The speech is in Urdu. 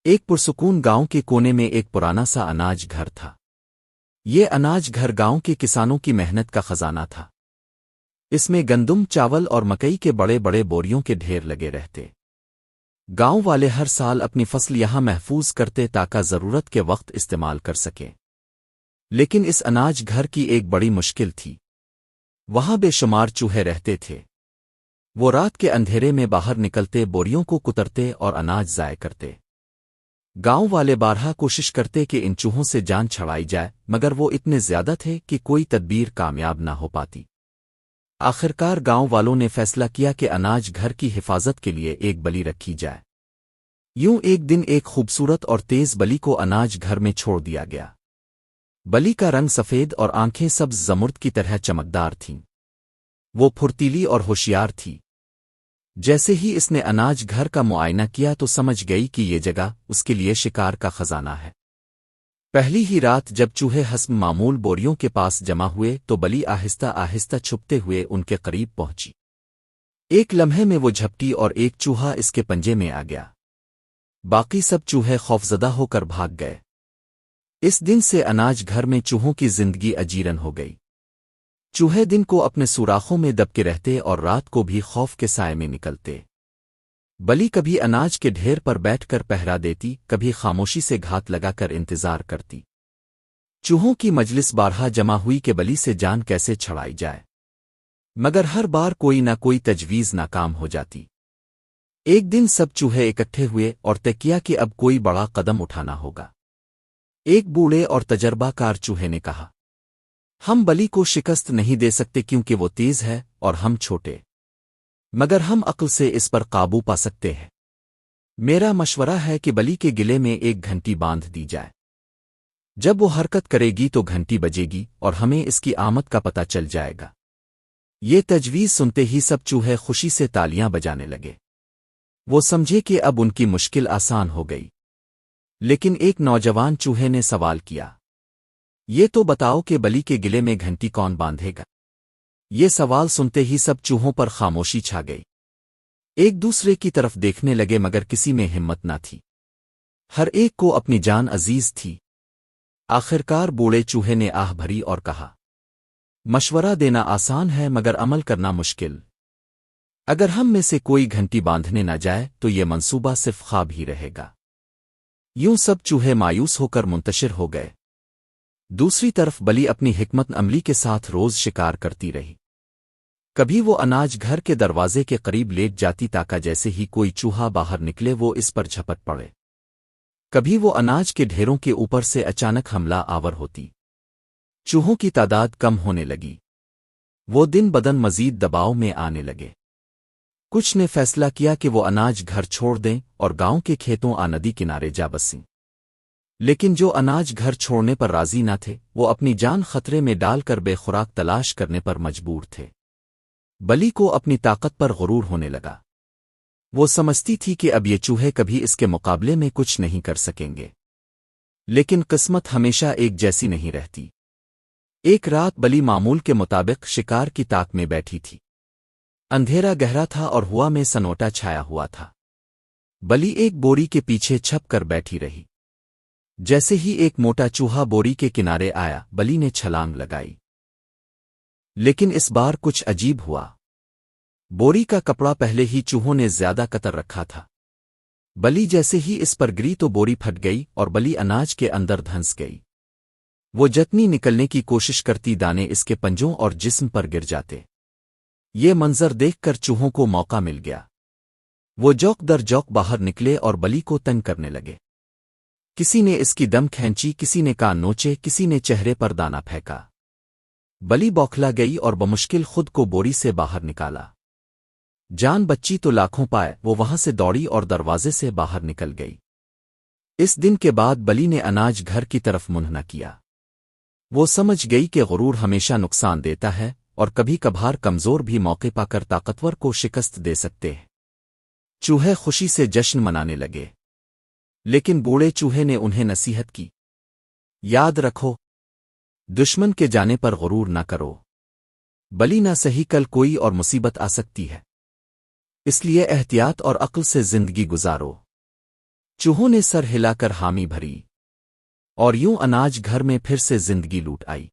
ایک پرسکون گاؤں کے کونے میں ایک پرانا سا اناج گھر تھا۔ یہ اناج گھر گاؤں کے کسانوں کی محنت کا خزانہ تھا۔ اس میں گندم، چاول اور مکئی کے بڑے بڑے بوریوں کے ڈھیر لگے رہتے۔ گاؤں والے ہر سال اپنی فصل یہاں محفوظ کرتے تاکہ ضرورت کے وقت استعمال کر سکیں۔ لیکن اس اناج گھر کی ایک بڑی مشکل تھی۔ وہاں بے شمار چوہے رہتے تھے۔ وہ رات کے اندھیرے میں باہر نکلتے، بوریوں کو کترتے اور اناج ضائع کرتے۔ گاؤں والے بارہا کوشش کرتے کہ ان چوہوں سے جان چھڑائی جائے، مگر وہ اتنے زیادہ تھے کہ کوئی تدبیر کامیاب نہ ہو پاتی۔ آخرکار گاؤں والوں نے فیصلہ کیا کہ اناج گھر کی حفاظت کے لیے ایک بلی رکھی جائے۔ یوں ایک دن ایک خوبصورت اور تیز بلی کو اناج گھر میں چھوڑ دیا گیا۔ بلی کا رنگ سفید اور آنکھیں سبز زمرد کی طرح چمکدار تھیں۔ وہ پھرتیلی اور ہوشیار تھی۔ جیسے ہی اس نے اناج گھر کا معائنہ کیا تو سمجھ گئی کہ یہ جگہ اس کے لیے شکار کا خزانہ ہے۔ پہلی ہی رات جب چوہے حسب معمول بوریوں کے پاس جمع ہوئے تو بلی آہستہ آہستہ چھپتے ہوئے ان کے قریب پہنچی۔ ایک لمحے میں وہ جھپٹی اور ایک چوہا اس کے پنجے میں آ گیا۔ باقی سب چوہے خوفزدہ ہو کر بھاگ گئے۔ اس دن سے اناج گھر میں چوہوں کی زندگی اجیرن ہو گئی۔ چوہے دن کو اپنے سوراخوں میں دب کے رہتے اور رات کو بھی خوف کے سائے میں نکلتے۔ بلی کبھی اناج کے ڈھیر پر بیٹھ کر پہرا دیتی، کبھی خاموشی سے گھات لگا کر انتظار کرتی۔ چوہوں کی مجلس بارہا جمع ہوئی کہ بلی سے جان کیسے چھڑائی جائے، مگر ہر بار کوئی نہ کوئی تجویز ناکام ہو جاتی۔ ایک دن سب چوہے اکٹھے ہوئے اور طے کیا کہ اب کوئی بڑا قدم اٹھانا ہوگا۔ ایک بوڑھے اور تجربہ کار چوہے نے کہا، ہم بلی کو شکست نہیں دے سکتے کیونکہ وہ تیز ہے اور ہم چھوٹے، مگر ہم عقل سے اس پر قابو پا سکتے ہیں۔ میرا مشورہ ہے کہ بلی کے گلے میں ایک گھنٹی باندھ دی جائے۔ جب وہ حرکت کرے گی تو گھنٹی بجے گی اور ہمیں اس کی آمد کا پتہ چل جائے گا۔ یہ تجویز سنتے ہی سب چوہے خوشی سے تالیاں بجانے لگے۔ وہ سمجھے کہ اب ان کی مشکل آسان ہو گئی۔ لیکن ایک نوجوان چوہے نے سوال کیا، یہ تو بتاؤ کہ بلی کے گلے میں گھنٹی کون باندھے گا؟ یہ سوال سنتے ہی سب چوہوں پر خاموشی چھا گئی۔ ایک دوسرے کی طرف دیکھنے لگے مگر کسی میں ہمت نہ تھی۔ ہر ایک کو اپنی جان عزیز تھی۔ آخرکار بوڑھے چوہے نے آہ بھری اور کہا، مشورہ دینا آسان ہے مگر عمل کرنا مشکل۔ اگر ہم میں سے کوئی گھنٹی باندھنے نہ جائے تو یہ منصوبہ صرف خواب ہی رہے گا۔ یوں سب چوہے مایوس ہو کر منتشر ہو گئے۔ دوسری طرف بلی اپنی حکمت عملی کے ساتھ روز شکار کرتی رہی۔ کبھی وہ اناج گھر کے دروازے کے قریب لیٹ جاتی تاکہ جیسے ہی کوئی چوہا باہر نکلے وہ اس پر جھپٹ پڑے۔ کبھی وہ اناج کے ڈھیروں کے اوپر سے اچانک حملہ آور ہوتی۔ چوہوں کی تعداد کم ہونے لگی۔ وہ دن بدن مزید دباؤ میں آنے لگے۔ کچھ نے فیصلہ کیا کہ وہ اناج گھر چھوڑ دیں اور گاؤں کے کھیتوں ندی کنارے جا بسیں۔ لیکن جو اناج گھر چھوڑنے پر راضی نہ تھے وہ اپنی جان خطرے میں ڈال کر بے خوراک تلاش کرنے پر مجبور تھے۔ بلی کو اپنی طاقت پر غرور ہونے لگا۔ وہ سمجھتی تھی کہ اب یہ چوہے کبھی اس کے مقابلے میں کچھ نہیں کر سکیں گے۔ لیکن قسمت ہمیشہ ایک جیسی نہیں رہتی۔ ایک رات بلی معمول کے مطابق شکار کی تاک میں بیٹھی تھی۔ اندھیرا گہرا تھا اور ہوا میں سنوٹا چھایا ہوا تھا۔ بلی ایک بوری کے پیچھے چھپ کر بیٹھی رہی۔ جیسے ہی ایک موٹا چوہا بوری کے کنارے آیا بلی نے چھلانگ لگائی۔ لیکن اس بار کچھ عجیب ہوا۔ بوری کا کپڑا پہلے ہی چوہوں نے زیادہ کتر رکھا تھا۔ بلی جیسے ہی اس پر گری تو بوری پھٹ گئی اور بلی اناج کے اندر دھنس گئی۔ وہ جتنی نکلنے کی کوشش کرتی دانے اس کے پنجوں اور جسم پر گر جاتے۔ یہ منظر دیکھ کر چوہوں کو موقع مل گیا۔ وہ جوک در جوک باہر نکلے اور بلی کو تنگ کرنے لگے۔ کسی نے اس کی دم کھینچی، کسی نے کان نوچے، کسی نے چہرے پر دانا پھینکا۔ بلی بوکھلا گئی اور بمشکل خود کو بوری سے باہر نکالا۔ جان بچی تو لاکھوں پائے، وہ وہاں سے دوڑی اور دروازے سے باہر نکل گئی۔ اس دن کے بعد بلی نے اناج گھر کی طرف منہ نہ کیا۔ وہ سمجھ گئی کہ غرور ہمیشہ نقصان دیتا ہے اور کبھی کبھار کمزور بھی موقع پا کر طاقتور کو شکست دے سکتے ہیں۔ چوہے خوشی سے جشن منانے لگے۔ لیکن بوڑھے چوہے نے انہیں نصیحت کی، یاد رکھو، دشمن کے جانے پر غرور نہ کرو۔ بلی نہ صحیح کل کوئی اور مصیبت آ سکتی ہے، اس لیے احتیاط اور عقل سے زندگی گزارو۔ چوہوں نے سر ہلا کر حامی بھری اور یوں اناج گھر میں پھر سے زندگی لوٹ آئی۔